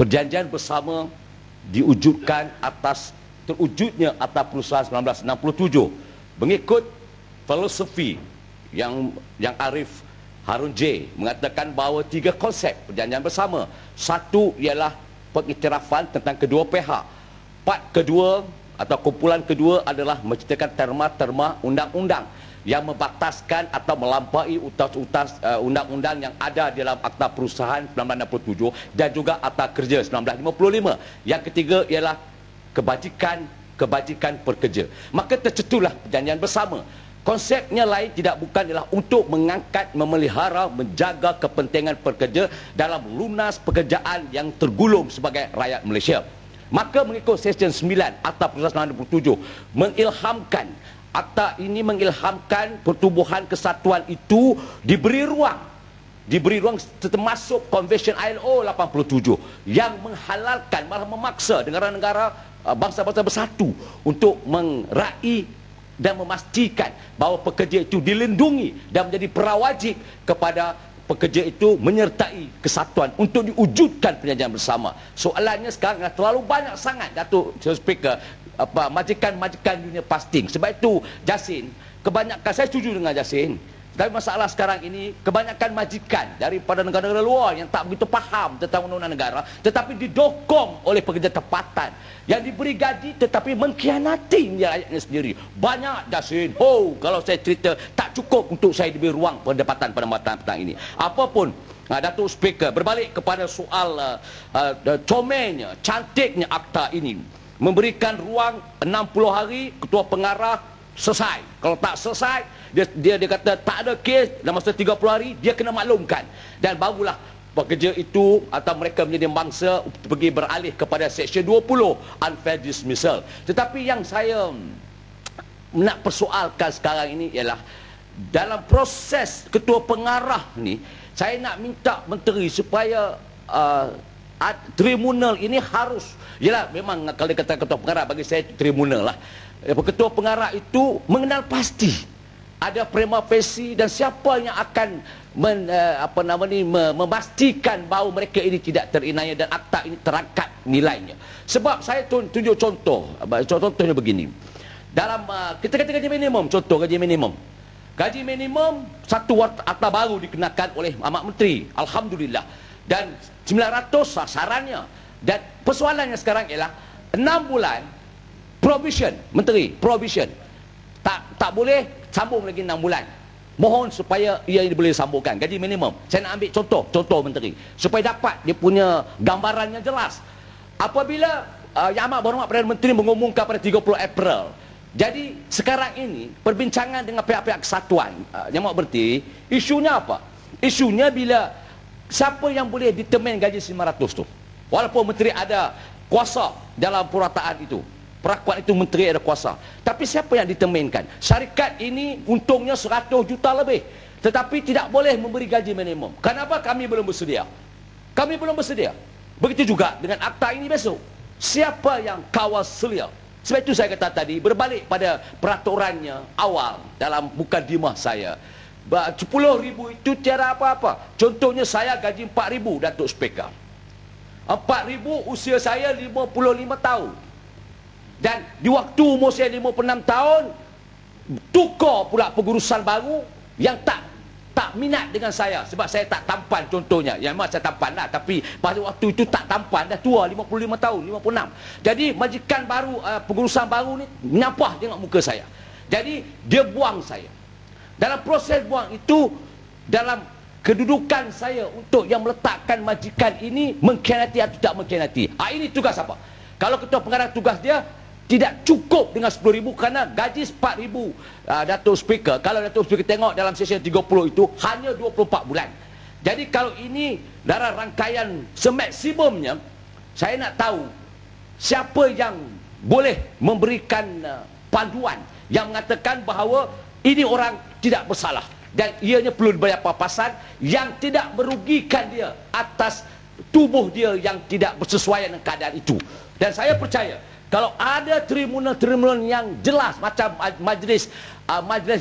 Perjanjian bersama terwujudnya atas perusahaan 1967 mengikut filosofi yang Arif Harun J mengatakan bahawa 3 konsep perjanjian bersama. Satu ialah pengiktirafan tentang kedua pihak. Part kedua atau kumpulan kedua adalah menciptakan terma-terma undang-undang yang membataskan atau melampaui utas-utas undang-undang yang ada dalam Akta Perusahaan 1967 dan juga Akta Kerja 1955. Yang ketiga ialah kebajikan pekerja. Maka tercetuslah perjanjian bersama. Konsepnya lain tidak bukan ialah untuk mengangkat, memelihara, menjaga kepentingan pekerja dalam lunas pekerjaan yang tergulung sebagai rakyat Malaysia. Maka mengikut Seksyen 9 Akta Perusahaan 1967 Akta ini mengilhamkan pertubuhan kesatuan itu diberi ruang termasuk Convention ILO 87 yang menghalalkan, malah memaksa negara-negara bangsa-bangsa bersatu untuk meraih dan memastikan bahawa pekerja itu dilindungi dan menjadi perawajib kepada pekerja itu menyertai kesatuan untuk diwujudkan perjanjian bersama. Soalannya sekarang terlalu banyak sangat, Datuk Speaker, majikan-majikan dunia pasting. Sebab itu Jasin, kebanyakan, saya setuju dengan Jasin, tapi masalah sekarang ini kebanyakan majikan daripada negara-negara luar yang tak begitu faham tentang undang-undang negara, tetapi didokong oleh pekerja tempatan yang diberi gaji tetapi mengkhianati rakyatnya sendiri. Banyak, Jasin. Kalau saya cerita tak cukup untuk saya diberi ruang pendapatan pada petang ini. Apapun, Datuk Speaker, berbalik kepada soal comelnya, cantiknya akta ini, memberikan ruang 60 hari ketua pengarah selesai. Kalau tak selesai, dia kata tak ada kes dalam masa 30 hari, dia kena maklumkan. Dan barulah pekerja itu atau mereka menjadi mangsa pergi beralih kepada Seksyen 20 unfair dismissal. Tetapi yang saya nak persoalkan sekarang ini ialah dalam proses ketua pengarah ni, saya nak minta menteri supaya tribunal ini harus, yalah, memang kalau dia kata ketua pengarah, bagi saya tribunal lah. Ketua pengarah itu mengenal pasti ada prima facie dan siapa yang akan memastikan bahawa mereka ini tidak terinaya dan akta ini terangkat nilainya. Sebab saya tunjuk contohnya begini. Dalam kita kata gaji minimum, contoh gaji minimum. Gaji minimum satu akta baru dikenakan oleh Ahmad Menteri, alhamdulillah. Dan 900 sasarannya. Dan persoalannya sekarang ialah 6 bulan provision, Menteri, provision. Tak boleh sambung lagi 6 bulan. Mohon supaya ia ini boleh sambungkan gaji minimum. Saya nak ambil contoh Menteri supaya dapat dia punya gambarannya jelas. Apabila Yang Amat Berhormat Perdana Menteri mengumumkan pada 30 April. Jadi sekarang ini perbincangan dengan pihak-pihak kesatuan Yang Amat Berhenti, isunya apa? Isunya bila siapa yang boleh determine gaji 900 tu. Walaupun menteri ada kuasa dalam perataan itu, perakuan itu menteri ada kuasa, tapi siapa yang determinekan? Syarikat ini untungnya 100 juta lebih, tetapi tidak boleh memberi gaji minimum. Kenapa? Kami belum bersedia. Kami belum bersedia. Begitu juga dengan akta ini besok. Siapa yang kawal selia? Sebab itu saya kata tadi, berbalik pada peraturannya awal dalam mukadimah saya, 10,000 itu tiada apa-apa. Contohnya saya gaji 4,000, Datuk Speaker. 4,000, usia saya 55 tahun. Dan di waktu umur saya 56 tahun, tukar pula pengurusan baru yang tak minat dengan saya. Sebab saya tak tampan contohnya. Yang memang saya tampan lah, tapi pada waktu itu tak tampan, dah tua, 55 tahun, 56. Jadi majikan baru, pengurusan baru ni menyampah tengok muka saya. Jadi dia buang saya. Dalam proses buang itu, dalam kedudukan saya untuk yang meletakkan majikan ini mengkhianati atau tidak mengkhianati. Ini tugas apa? Kalau ketua pengarah, tugas dia tidak cukup dengan 10,000 kerana gaji 4,000, Datuk Speaker. Kalau Datuk Speaker tengok dalam Seksyen 30 itu hanya 24 bulan. Jadi kalau ini dalam rangkaian semaksimumnya, saya nak tahu siapa yang boleh memberikan panduan yang mengatakan bahawa ini orang tidak bersalah dan ianya perlu dibayar papasan yang tidak merugikan dia atas tubuh dia yang tidak bersesuaian dengan keadaan itu. Dan saya percaya kalau ada tribunal-tribunal yang jelas macam majlis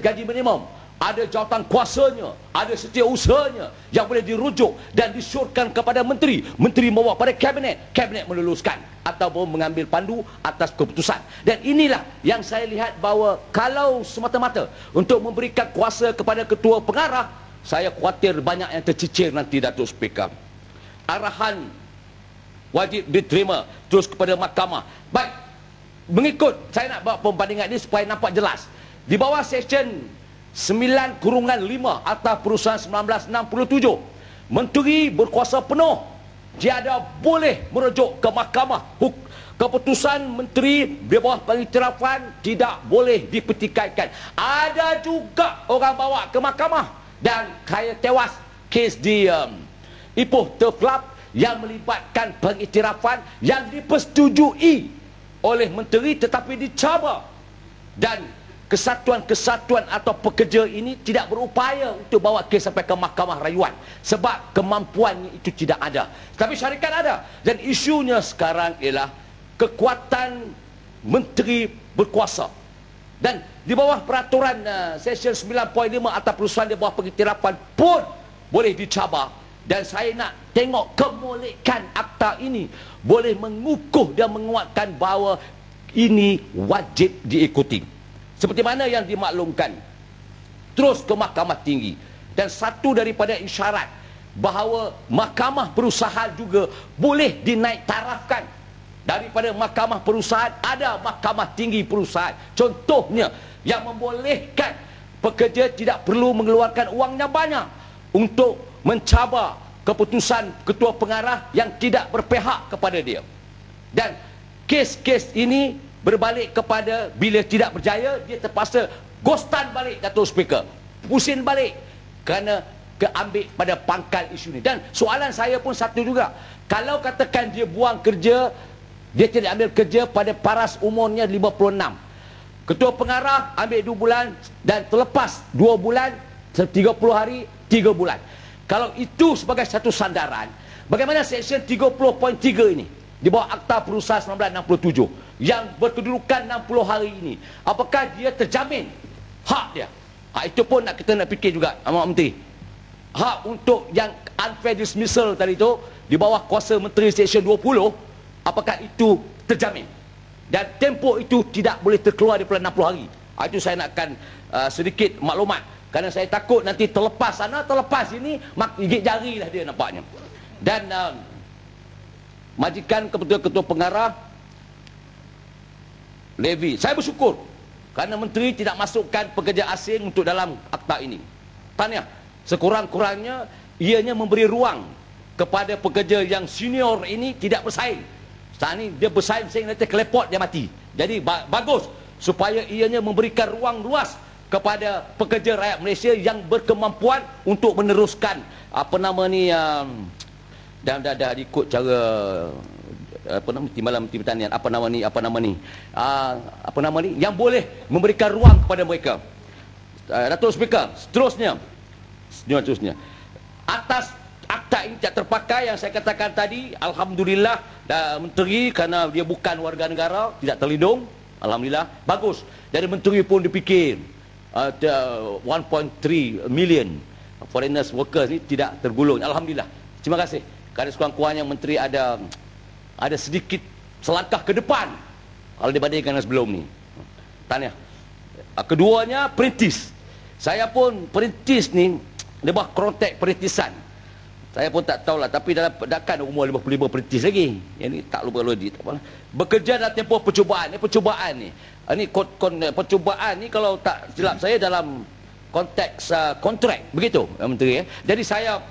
gaji minimum ada jawatan kuasanya, ada setiausahanya yang boleh dirujuk dan disyorkan kepada menteri. Menteri membawa pada kabinet, kabinet meluluskan ataupun mengambil pandu atas keputusan. Dan inilah yang saya lihat bahawa kalau semata-mata untuk memberikan kuasa kepada ketua pengarah, saya khawatir banyak yang tercicir nanti, Datuk Speaker. Arahan wajib diterima terus kepada mahkamah. Baik, mengikut, saya nak buat perbandingan ini supaya nampak jelas. Di bawah Seksyen 9/5 Akta Perusahaan 1967, menteri berkuasa penuh, tiada boleh merujuk ke mahkamah. Keputusan menteri di bawah pengiktirafan tidak boleh dipertikaikan. Ada juga orang bawa ke mahkamah dan kaya tewas kes di Ipoh Turf Club yang melibatkan pengiktirafan yang dipersetujui oleh menteri tetapi dicabar, dan kesatuan-kesatuan atau pekerja ini tidak berupaya untuk bawa kes sampai ke mahkamah rayuan sebab kemampuannya itu tidak ada. Tapi syarikat ada, dan isunya sekarang ialah kekuatan menteri berkuasa. Dan di bawah peraturan Seksyen 9.5 Akta Perusahaan di bawah pengiktirafan pun boleh dicabar. Dan saya nak tengok kemolekan akta ini boleh mengukuh dan menguatkan bahawa ini wajib diikuti. Seperti mana yang dimaklumkan, terus ke Mahkamah Tinggi. Dan satu daripada isyarat bahawa Mahkamah Perusahaan juga boleh dinaik tarafkan. Daripada Mahkamah Perusahaan ada Mahkamah Tinggi Perusahaan. Contohnya yang membolehkan pekerja tidak perlu mengeluarkan uangnya banyak untuk mencabar keputusan ketua pengarah yang tidak berpihak kepada dia. Dan kes-kes ini berbalik kepada bila tidak berjaya, dia terpaksa ghostan balik, Datuk Speaker, pusing balik kerana keambil pada pangkal isu ni. Dan soalan saya pun satu juga, kalau katakan dia buang kerja, dia tidak ambil kerja pada paras umurnya 56, ketua pengarah ambil 2 bulan dan terlepas 2 bulan 30 hari 3 bulan. Kalau itu sebagai satu sandaran, bagaimana Seksyen 30.3 ini di bawah Akta Perusahaan 1967 yang berkedudukan 60 hari ini, apakah dia terjamin hak dia? Hak itu pun kita nak fikir juga, Ahmad Menteri. Hak untuk yang unfair dismissal tadi itu di bawah kuasa Menteri Seksyen 20, apakah itu terjamin? Dan tempoh itu tidak boleh terkeluar daripada 60 hari. Itu saya nakkan sedikit maklumat, kerana saya takut nanti terlepas sana, terlepas ini, gigit jari lah dia nampaknya. Dan majikan ketua pengarah Levy, saya bersyukur kerana menteri tidak masukkan pekerja asing untuk dalam akta ini. Tahniah, sekurang-kurangnya ianya memberi ruang kepada pekerja yang senior ini tidak bersaing. Sekarang ni dia bersaing nanti kelepot dia mati. Jadi bagus supaya ianya memberikan ruang luas kepada pekerja rakyat Malaysia yang berkemampuan untuk meneruskan dah ikut cara timbalan Menteri Pertanian, yang boleh memberikan ruang kepada mereka. Datuk Speaker, seterusnya atas akta ini tidak terpakai yang saya katakan tadi, alhamdulillah menteri kerana dia bukan warga negara tidak terlindung, alhamdulillah bagus. Dari menteri pun dipikir 1.3 million foreigners workers ni tidak tergulung, alhamdulillah. Terima kasih kerana sekurang-kurangnya menteri ada sedikit selangkah ke depan kalau dibandingkan dengan sebelum ni. Tahniah. Keduanya perintis. Saya pun perintis ni di bawah konteks perintisan. Saya pun tak tahulah, tapi takkan umur 55 perintis lagi. Yang ni tak lupa lagi. Bekerja dalam tempoh percubaan. Percubaan ni percubaan ni kalau tak silap saya dalam konteks kontrak, begitu menteri. Jadi saya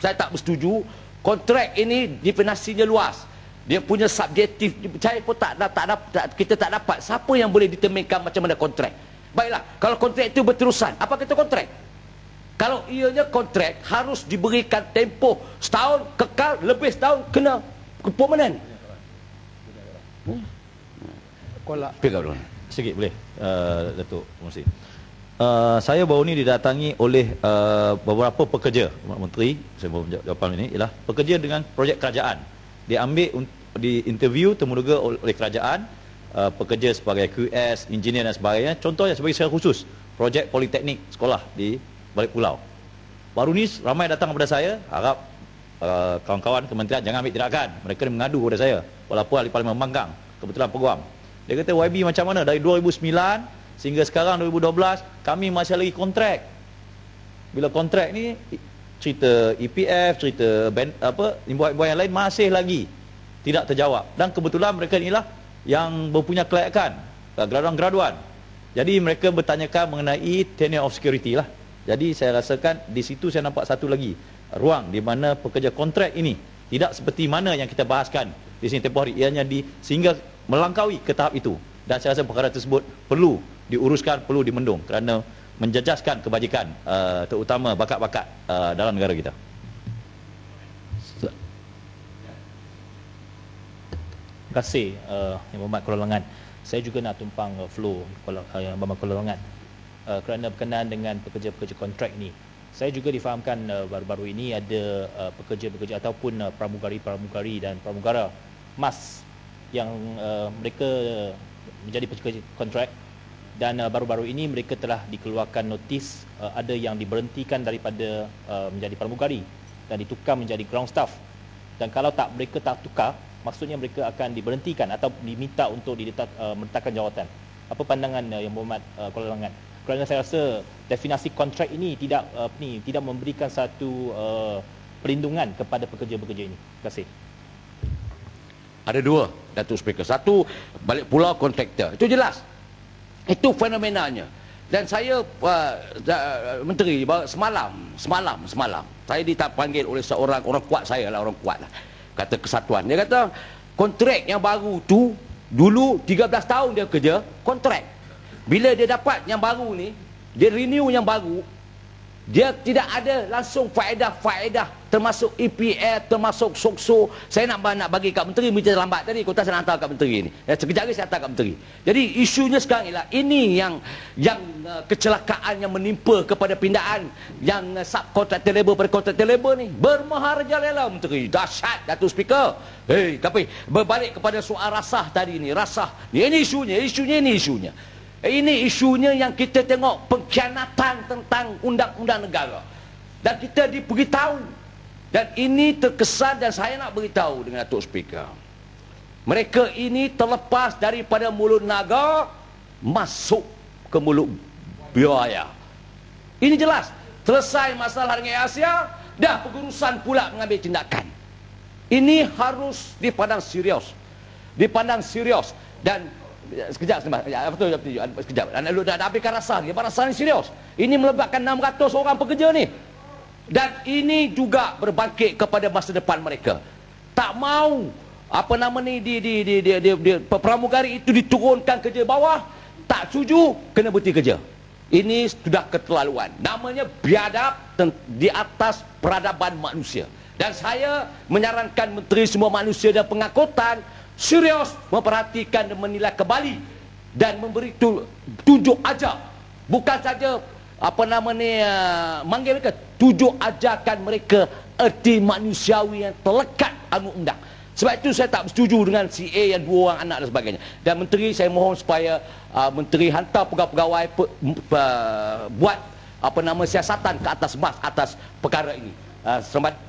tak bersetuju. Kontrak ini definisinya luas. Dia punya subjektif. Saya pun kita tak dapat siapa yang boleh determinkan macam mana kontrak. Baiklah, kalau kontrak itu berterusan, apa kata kontrak? Kalau ianya kontrak harus diberikan tempoh setahun, kekal, lebih setahun, kena permanen. Pegang dulu. Sikit boleh, Datuk Musi. Saya baru ni didatangi oleh beberapa pekerja, Menteri, saya baru jawapan ini, ialah pekerja dengan projek kerajaan. Dia ambil di interview temuduga oleh kerajaan, pekerja sebagai QS, engineer dan sebagainya. Contohnya sebagai secara khusus projek politeknik sekolah di balik pulau. Baru ni ramai datang kepada saya, harap kawan-kawan kementerian jangan ambil tindakan. Mereka mengadu kepada saya, walaupun ahli parlimen membangkang, kebetulan peguam. Dia kata, YB macam mana? Dari 2009 sehingga sekarang 2012, kami masih lagi kontrak. Bila kontrak ni, cerita EPF, cerita imbuan-imbuan yang lain masih lagi tidak terjawab. Dan kebetulan mereka inilah yang mempunyai kelayakan, graduan-graduan. Jadi mereka bertanyakan mengenai tenure of security lah. Jadi saya rasakan di situ saya nampak satu lagi ruang di mana pekerja kontrak ini tidak seperti mana yang kita bahaskan di sini tempoh hari, ianya sehingga melangkaui ke tahap itu. Dan saya rasa perkara tersebut perlu diuruskan, perlu dimendung kerana menjejaskan kebajikan terutama bakat-bakat dalam negara kita. Terima kasih Yang Berhormat Kuala Lengan. Saya juga nak tumpang flow Yang Berhormat Kuala Lengan kerana berkenaan dengan pekerja-pekerja kontrak ini. Saya juga difahamkan baru-baru ini ada pekerja-pekerja ataupun pramugari-pramugari dan pramugara MAS yang mereka menjadi pekerja kontrak, dan baru-baru ini mereka telah dikeluarkan notis ada yang diberhentikan daripada menjadi pramugari dan ditukar menjadi ground staff. Dan kalau mereka tak tukar, maksudnya mereka akan diberhentikan atau diminta untuk meletakkan jawatan. Apa pandangan Yang Berhormat Kuala Lengan? Kerana saya rasa definisi kontrak ini tidak memberikan satu perlindungan kepada pekerja-pekerja ini. Terima kasih. Ada dua, Datuk Speaker. Satu, balik pulau kontraktor. Itu jelas. Itu fenomenanya. Dan saya, Menteri, semalam, saya dipanggil oleh seorang orang kuat saya lah, orang kuat lah. Kata Kesatuan. Dia kata, kontrak yang baru tu, dulu 13 tahun dia kerja, kontrak. Bila dia dapat yang baru ni, dia renew yang baru, dia tidak ada langsung faedah-faedah termasuk EPF, termasuk SOKSO. Saya nak bagi kat Menteri minta lambat tadi, kota saya nak hantar kat Menteri ni. Sekejap lagi saya hantar kat Menteri. Jadi isunya sekarang ialah ini yang kecelakaan yang menimpa kepada pindaan yang subkontraktor labor pada kontraktor labor ni. Bermaharajalela Menteri. Dahsyat Datuk Speaker. Tapi berbalik kepada soal rasah tadi ni, rasah. Ini isunya. Ini isunya yang kita tengok pengkhianatan tentang undang-undang negara. Dan kita diberitahu. Dan ini terkesan, dan saya nak beritahu dengan Datuk Speaker. Mereka ini terlepas daripada mulut naga, masuk ke mulut buaya. Ini jelas. Selesai masalah dengan Asia, dah pengurusan pula mengambil tindakan. Ini harus dipandang serius. Dan sekejap, sekejap. Lu dah habiskan rasa ni. Rasa ni serius. Ini melibatkan 600 orang pekerja ni. Dan ini juga berbangkit kepada masa depan mereka. Tak mau pramugari itu diturunkan kerja bawah, tak setuju, kena berhenti kerja. Ini sudah keterlaluan. Namanya biadab di atas peradaban manusia. Dan saya menyarankan Menteri Semua Manusia dan Pengangkutan serius memperhatikan dan menilai kembali dan memberi tunjuk ajar, bukan saja manggil mereka, tunjuk ajarkan mereka erti manusiawi yang terlekat anu undang. Sebab itu saya tak setuju dengan CA yang 2 orang anak dan sebagainya. Dan Menteri, saya mohon supaya Menteri hantar pegawai-pegawai buat siasatan ke atas perkara ini. Selamat.